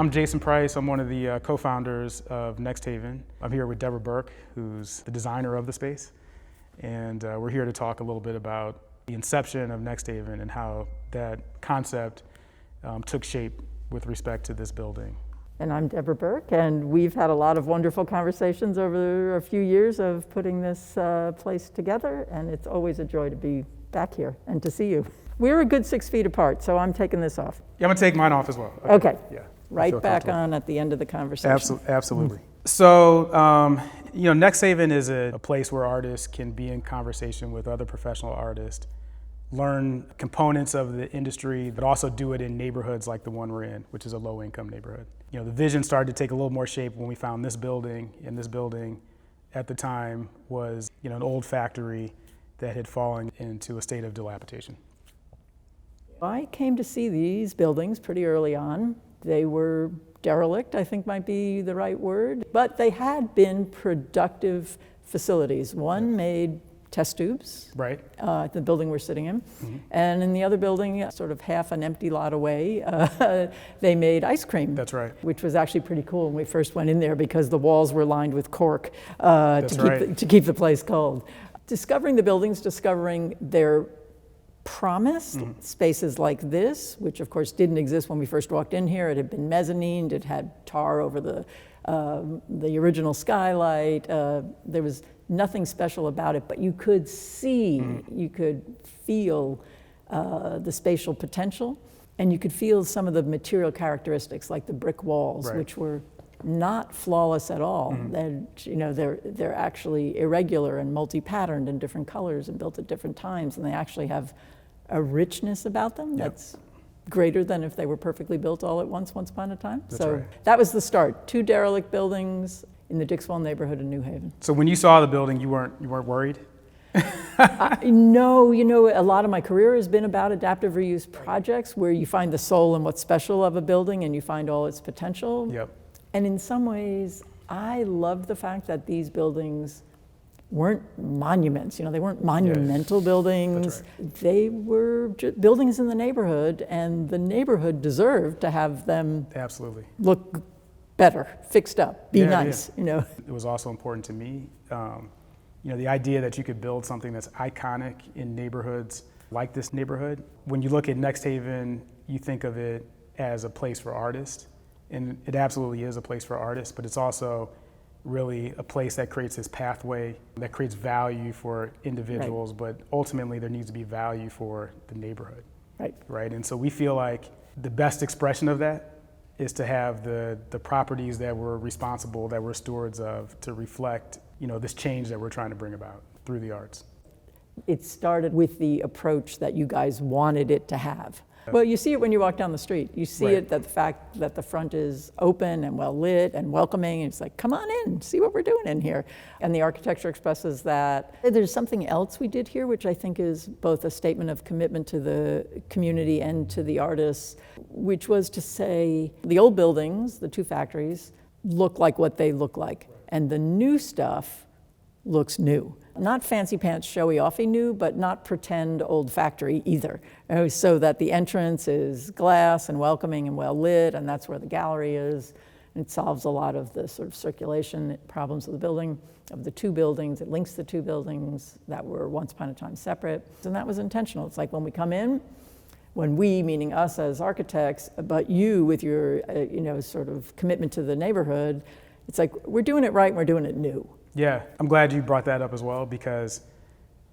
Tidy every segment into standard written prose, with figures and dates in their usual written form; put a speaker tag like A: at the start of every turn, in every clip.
A: I'm Jason Price. I'm one of the co-founders of NXTHVN. I'm here with Deborah Berke, who's the designer of the space. And we're here to talk a little bit about the inception of NXTHVN and how that concept took shape with respect to this building.
B: And I'm Deborah Berke, and we've had a lot of wonderful conversations over a few years of putting this place together, and it's always a joy to be back here and to see you. We're a good 6 feet apart, so I'm taking this off.
A: Yeah, I'm gonna take mine off as well.
B: Okay.
A: Yeah.
B: Right back on at the end of the conversation.
A: Absolutely. So, NXTHVN is a place where artists can be in conversation with other professional artists, learn components of the industry, but also do it in neighborhoods like the one we're in, which is a low-income neighborhood. The vision started to take a little more shape when we found this building, and this building at the time was, an old factory that had fallen into a state of dilapidation.
B: I came to see these buildings pretty early on. They were derelict, I think might be the right word, but they had been productive facilities. One made test tubes,
A: right,
B: the building we're sitting in, and in the other building, sort of half an empty lot away, they made ice cream.
A: That's right.
B: Which was actually pretty cool when we first went in there because the walls were lined with cork to keep the place cold. Discovering the buildings, discovering their promise, spaces like this, which of course didn't exist when we first walked in here. It had been mezzanine, it had tar over the original skylight. There was nothing special about it, but you could see, you could feel the spatial potential, and you could feel some of the material characteristics, like the brick walls, which were not flawless at all. They're actually irregular and multi-patterned in different colors and built at different times, and they actually have a richness about them that's greater than if they were perfectly built all at once upon a time. That was the start. 2 derelict buildings in the Dixwell neighborhood in New Haven.
A: So when you saw the building, you weren't worried?
B: No, a lot of my career has been about adaptive reuse projects where you find the soul and what's special of a building and you find all its potential.
A: Yep.
B: And in some ways, I loved the fact that these buildings weren't monuments. They weren't monumental buildings. They were buildings in the neighborhood, and the neighborhood deserved to have them look better, fixed up, be nice. It
A: was also important to me, the idea that you could build something that's iconic in neighborhoods like this neighborhood. When you look at NXTHVN, you think of it as a place for artists, and it absolutely is a place for artists, but it's also really a place that creates this pathway, that creates value for individuals, but ultimately there needs to be value for the neighborhood. Right? And so we feel like the best expression of that is to have the properties that we're responsible, that we're stewards of, to reflect, this change that we're trying to bring about through the arts.
B: It started with the approach that you guys wanted it to have. Well, you see it when you walk down the street. You see it, that the fact that the front is open and well lit and welcoming. And it's like, come on in, see what we're doing in here. And the architecture expresses that. There's something else we did here, which I think is both a statement of commitment to the community and to the artists, which was to say the old buildings, the 2 factories, look like what they look like. And the new stuff looks new. Not fancy pants, showy offy new, but not pretend old factory either. So that the entrance is glass and welcoming and well lit, and that's where the gallery is. And it solves a lot of the sort of circulation problems of the building, of the 2 buildings. It links the 2 buildings that were once upon a time separate. And that was intentional. It's like when we come in, when we, meaning us as architects, but you with your, sort of commitment to the neighborhood, it's like we're doing it right and we're doing it new.
A: Yeah, I'm glad you brought that up as well because,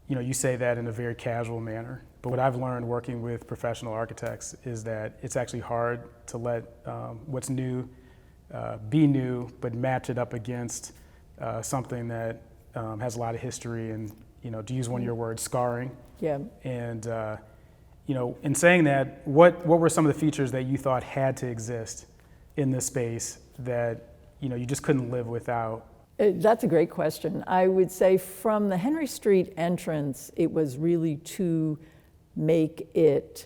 A: you say that in a very casual manner. But what I've learned working with professional architects is that it's actually hard to let what's new be new, but match it up against something that has a lot of history and, to use one of your words, scarring.
B: Yeah.
A: And, in saying that, what were some of the features that you thought had to exist in this space that, you just couldn't live without?
B: That's a great question. I would say from the Henry Street entrance, it was really to make it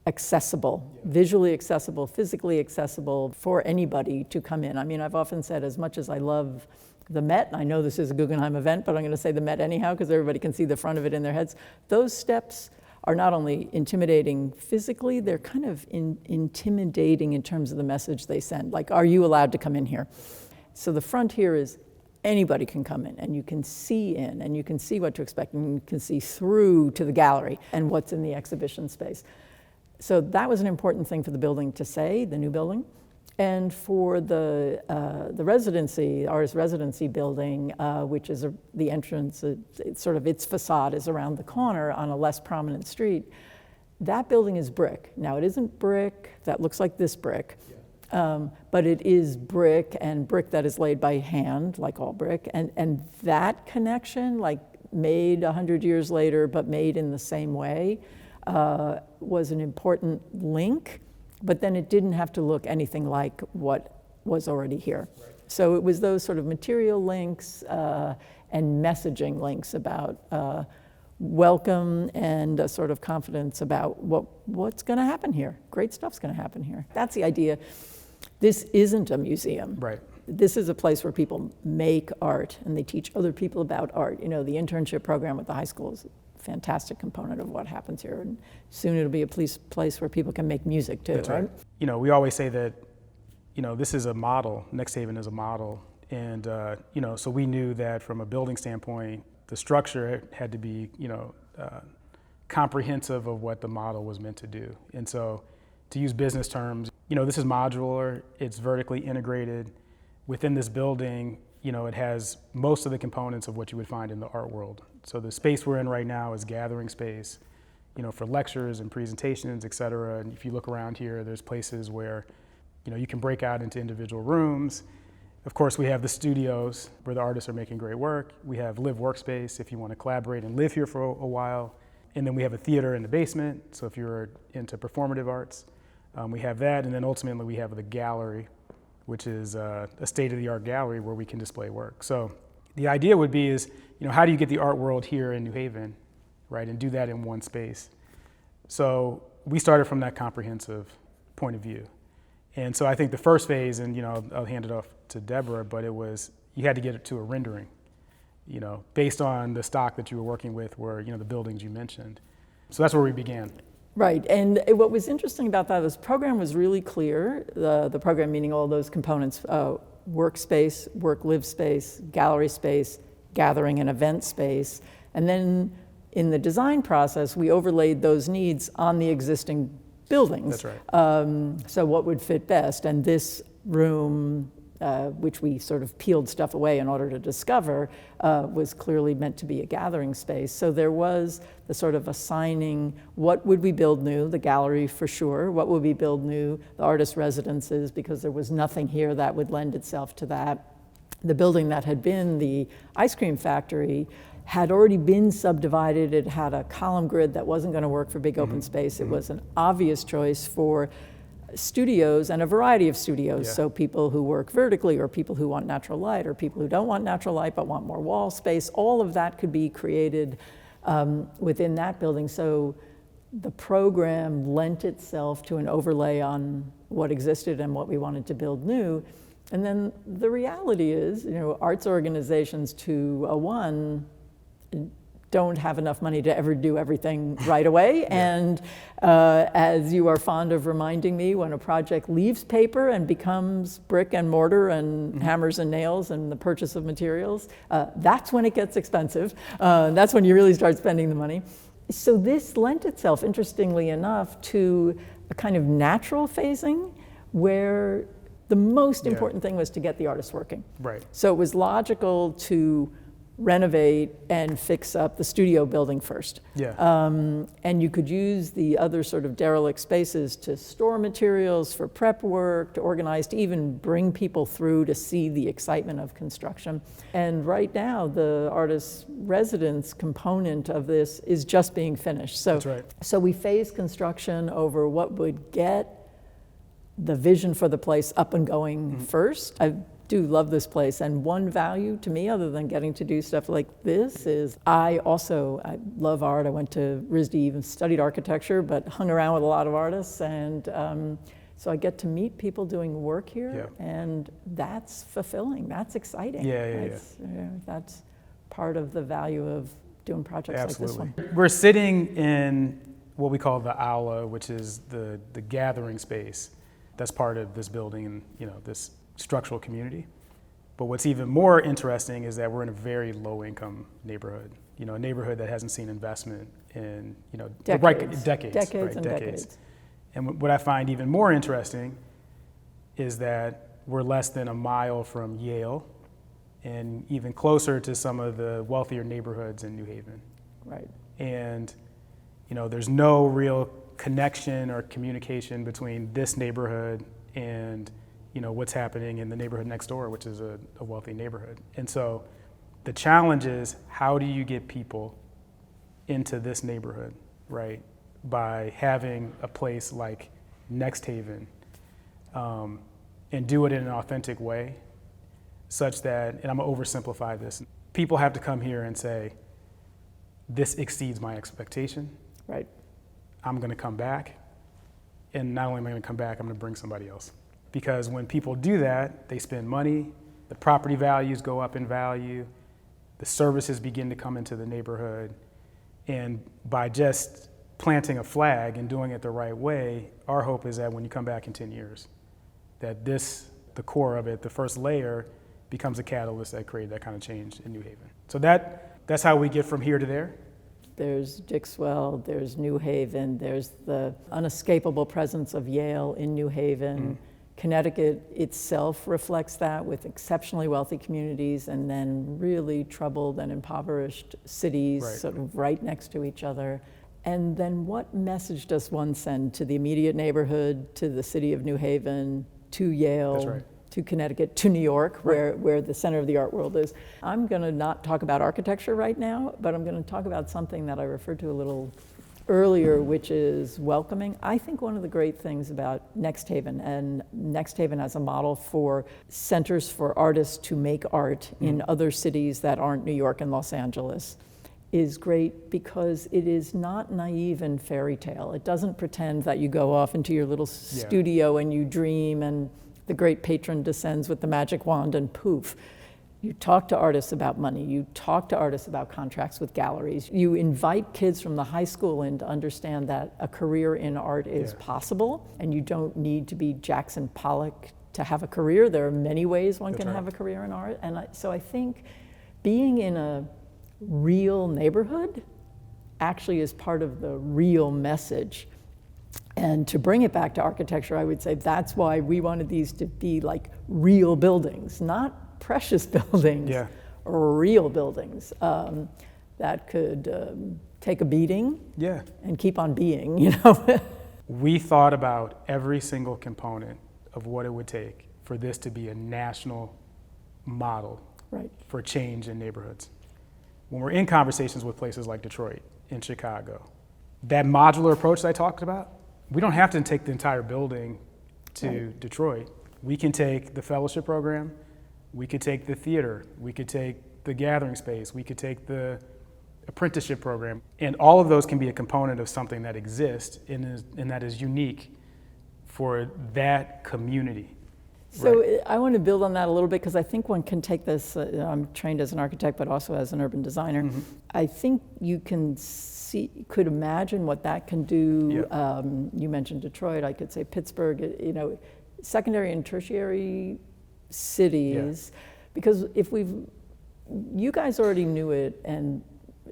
B: accessible, visually accessible, physically accessible for anybody to come in. I mean, I've often said, as much as I love the Met, and I know this is a Guggenheim event, but I'm going to say the Met anyhow because everybody can see the front of it in their heads, those steps are not only intimidating physically, they're kind of intimidating in terms of the message they send. Like, are you allowed to come in here? So the front here is anybody can come in, and you can see in, and you can see what to expect, and you can see through to the gallery and what's in the exhibition space. So that was an important thing for the building to say, the new building. And for the residency, artist residency building, which is the entrance, its facade is around the corner on a less prominent street. That building is brick. Now, it isn't brick that looks like this brick, but it is brick, and brick that is laid by hand, like all brick. And that connection, like made 100 years later, but made in the same way, was an important link. But then it didn't have to look anything like what was already here. Right. So it was those sort of material links and messaging links about welcome and a sort of confidence about what's going to happen here. Great stuff's going to happen here. That's the idea. This isn't a museum. Right. This is a place where people make art and they teach other people about art. You know, the internship program at the high school is fantastic component of what happens here, and soon it'll be a place where people can make music too. That's right.
A: You know, we always say that, you know, this is a model. NXTHVN is a model, and you know, so we knew that from a building standpoint, the structure had to be, you know, comprehensive of what the model was meant to do. And so, to use business terms, you know, this is modular. It's vertically integrated within this building. You know, it has most of the components of what you would find in the art world. So the space we're in right now is gathering space, you know, for lectures and presentations, et cetera. And if you look around here, there's places where, you know, you can break out into individual rooms. Of course, we have the studios where the artists are making great work. We have live workspace if you want to collaborate and live here for a while. And then we have a theater in the basement. So if you're into performative arts, we have that. And then ultimately we have the gallery, which is a state-of-the-art gallery where we can display work. So the idea would be is, you know, how do you get the art world here in New Haven, right, and do that in one space? So we started from that comprehensive point of view. And so I think the first phase, and, you know, I'll hand it off to Deborah, but it was, you had to get it to a rendering, you know, based on the stock that you were working with were, you know, the buildings you mentioned. So that's where we began.
B: Right, and what was interesting about that is the program was really clear, the program meaning all those components, workspace, work-live space, gallery space, gathering and event space, and then in the design process, we overlaid those needs on the existing buildings.
A: That's right.
B: So what would fit best, and this room, which we sort of peeled stuff away in order to discover, was clearly meant to be a gathering space. So there was the sort of assigning, what would we build new? The gallery for sure. What would we build new? The artist residences, because there was nothing here that would lend itself to that. The building that had been the ice cream factory had already been subdivided. It had a column grid that wasn't going to work for big open space. It was an obvious choice for studios and a variety of studios. Yeah. So people who work vertically, or people who want natural light, or people who don't want natural light but want more wall space, all of that could be created within that building. So the program lent itself to an overlay on what existed and what we wanted to build new. And then the reality is, you know, arts organizations to a one don't have enough money to ever do everything right away. Yeah. And as you are fond of reminding me, when a project leaves paper and becomes brick and mortar and hammers and nails and the purchase of materials, that's when it gets expensive. That's when you really start spending the money. So this lent itself, interestingly enough, to a kind of natural phasing where the most important thing was to get the artists working. Right. So it was logical to renovate and fix up the studio building first. Yeah. And you could use the other sort of derelict spaces to store materials for prep work, to organize, to even bring people through to see the excitement of construction. And right now, the artist residence component of this is just being finished. So, that's right. So we phased construction over what would get the vision for the place up and going first. I do love this place, and one value to me, other than getting to do stuff like this, is I love art. I went to RISD, even studied architecture, but hung around with a lot of artists, and so I get to meet people doing work here, and that's fulfilling, that's exciting. That's part of the value of doing projects like this one.
A: We're sitting in what we call the aula, which is the gathering space that's part of this building and, you know, this structural community. But what's even more interesting is that we're in a very low income neighborhood, you know, a neighborhood that hasn't seen investment in, you know, decades. And what I find even more interesting is that we're less than a mile from Yale and even closer to some of the wealthier neighborhoods in New Haven.
B: Right.
A: And, you know, there's no real connection or communication between this neighborhood and, you know, what's happening in the neighborhood next door, which is a wealthy neighborhood. And so the challenge is, how do you get people into this neighborhood, right? By having a place like NXTHVN, and do it in an authentic way, such that, and I'm gonna oversimplify this, people have to come here and say, this exceeds my expectation.
B: Right.
A: I'm gonna come back, and not only am I gonna come back, I'm gonna bring somebody else. Because when people do that, they spend money, the property values go up in value, the services begin to come into the neighborhood, and by just planting a flag and doing it the right way, our hope is that when you come back in 10 years, that this, the core of it, the first layer, becomes a catalyst that created that kind of change in New Haven. So that's how we get from here to there.
B: There's Dixwell, there's New Haven, there's the unescapable presence of Yale in New Haven. Mm-hmm. Connecticut itself reflects that, with exceptionally wealthy communities and then really troubled and impoverished cities, right, sort of right next to each other. And then what message does one send to the immediate neighborhood, to the city of New Haven, to Yale,
A: that's right,
B: to Connecticut, to New York,
A: right,
B: where the center of the art world is? I'm going to not talk about architecture right now, but I'm going to talk about something that I referred to a little earlier, which is welcoming. I think one of the great things about NXTHVN, and NXTHVN as a model for centers for artists to make art in other cities that aren't New York and Los Angeles, is great because it is not naive and fairy tale. It doesn't pretend that you go off into your little studio and you dream and the great patron descends with the magic wand and poof. You talk to artists about money. You talk to artists about contracts with galleries. You invite kids from the high school in to understand that a career in art is possible, and you don't need to be Jackson Pollock to have a career. There are many ways one can have a career in art. And so I think being in a real neighborhood actually is part of the real message. And to bring it back to architecture, I would say that's why we wanted these to be like real buildings, not precious buildings, real buildings that could take a beating and keep on being, you know.
A: We thought about every single component of what it would take for this to be a national model for change in neighborhoods. When we're in conversations with places like Detroit and Chicago, that modular approach that I talked about, we don't have to take the entire building to Detroit. We can take the fellowship program, we could take the theater, we could take the gathering space, we could take the apprenticeship program, and all of those can be a component of something that exists and that is unique for that community.
B: So I want to build on that a little bit because I think one can take this, I'm trained as an architect but also as an urban designer. Mm-hmm. I think you could imagine what that can do. You mentioned Detroit, I could say Pittsburgh, you know, secondary and tertiary cities, because if you guys already knew it and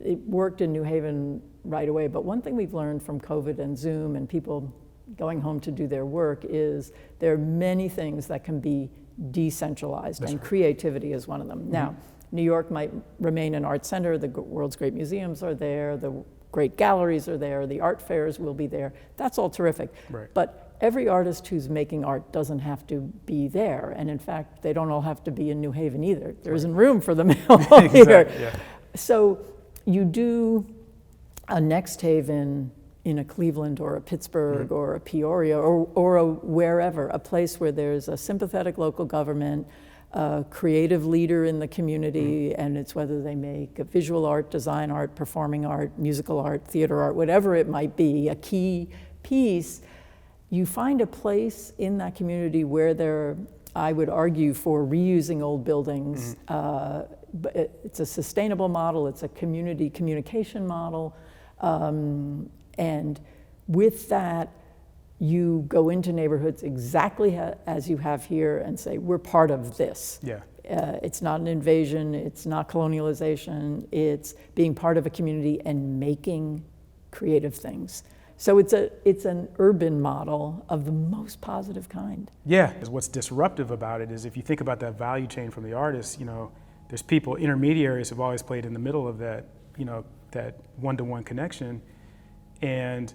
B: it worked in New Haven right away, but one thing we've learned from COVID and Zoom and people going home to do their work is there are many things that can be decentralized, and creativity is one of them. Mm-hmm. Now, New York might remain an art center, the world's great museums are there, the great galleries are there, the art fairs will be there, that's all terrific. Right. But every artist who's making art doesn't have to be there, and in fact, they don't all have to be in New Haven either. There isn't room for them all here. So you do a NXTHVN in a Cleveland or a Pittsburgh or a Peoria or a wherever, a place where there's a sympathetic local government, a creative leader in the community, and it's whether they make a visual art, design art, performing art, musical art, theater art, whatever it might be, a key piece. You find a place in that community where there, I would argue, for reusing old buildings. But it's a sustainable model, it's a community communication model, and With that, you go into neighborhoods exactly as you have here and say, we're part of this.
A: Yeah.
B: It's not an invasion, it's not colonialization, it's being part of a community and making creative things. So it's an urban model of the most positive kind.
A: Yeah, what's disruptive about it is if you think about that value chain from the artists, there's people, intermediaries have always played in the middle of that, that one-to-one connection. And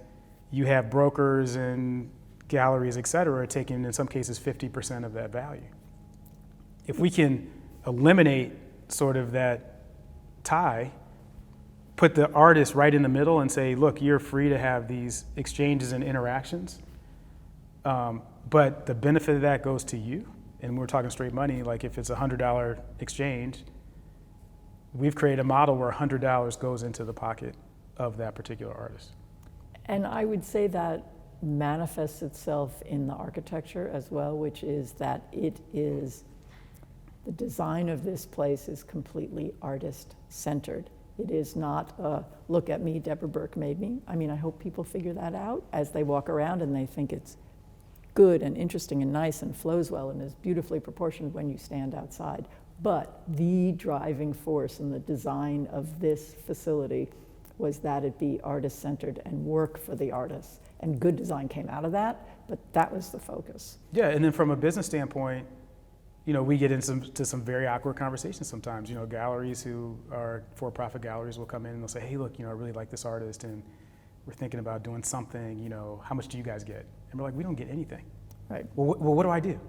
A: you have brokers and galleries, et cetera, taking in some cases 50% of that value. If we can eliminate sort of that tie, put the artist right in the middle and say, look, you're free to have these exchanges and interactions, but the benefit of that goes to you, and we're talking straight money, like if it's a $100 exchange, we've created a model where $100 goes into the pocket of that particular artist.
B: And I would say that manifests itself in the architecture as well, which is that the design of this place is completely artist-centered. It is not a, look at me, Deborah Berke made me. I mean, I hope people figure that out as they walk around and they think it's good and interesting and nice and flows well and is beautifully proportioned when you stand outside. But the driving force in the design of this facility was that it be artist-centered and work for the artists. And good design came out of that, but that was the focus.
A: Yeah, and then from a business standpoint, we get into some very awkward conversations sometimes. Galleries who are for-profit galleries will come in and they'll say, hey, look, I really like this artist and we're thinking about doing something, how much do you guys get? And we're like, we don't get anything.
B: Right.
A: Well, what do I do?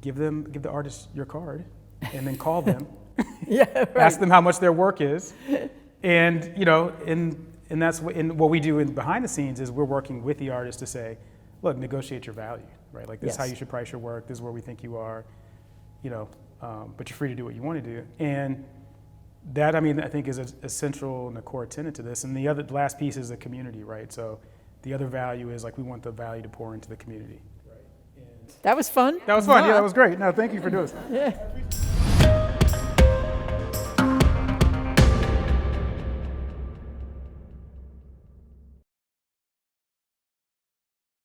A: Give the artist your card and then call them.
B: Yeah, right.
A: Ask them how much their work is. And, and that's what we do behind the scenes is we're working with the artist to say, look, negotiate your value, right? Like this is how you should price your work. This is where we think you are, but you're free to do what you want to do. And that, I think is a central and a core tenet to this. And the last piece is the community, right? So the other value is like we want the value to pour into the community. Right.
B: That was fun.
A: That was fun. Yeah, that was great. No, thank you for doing this.
B: Yeah.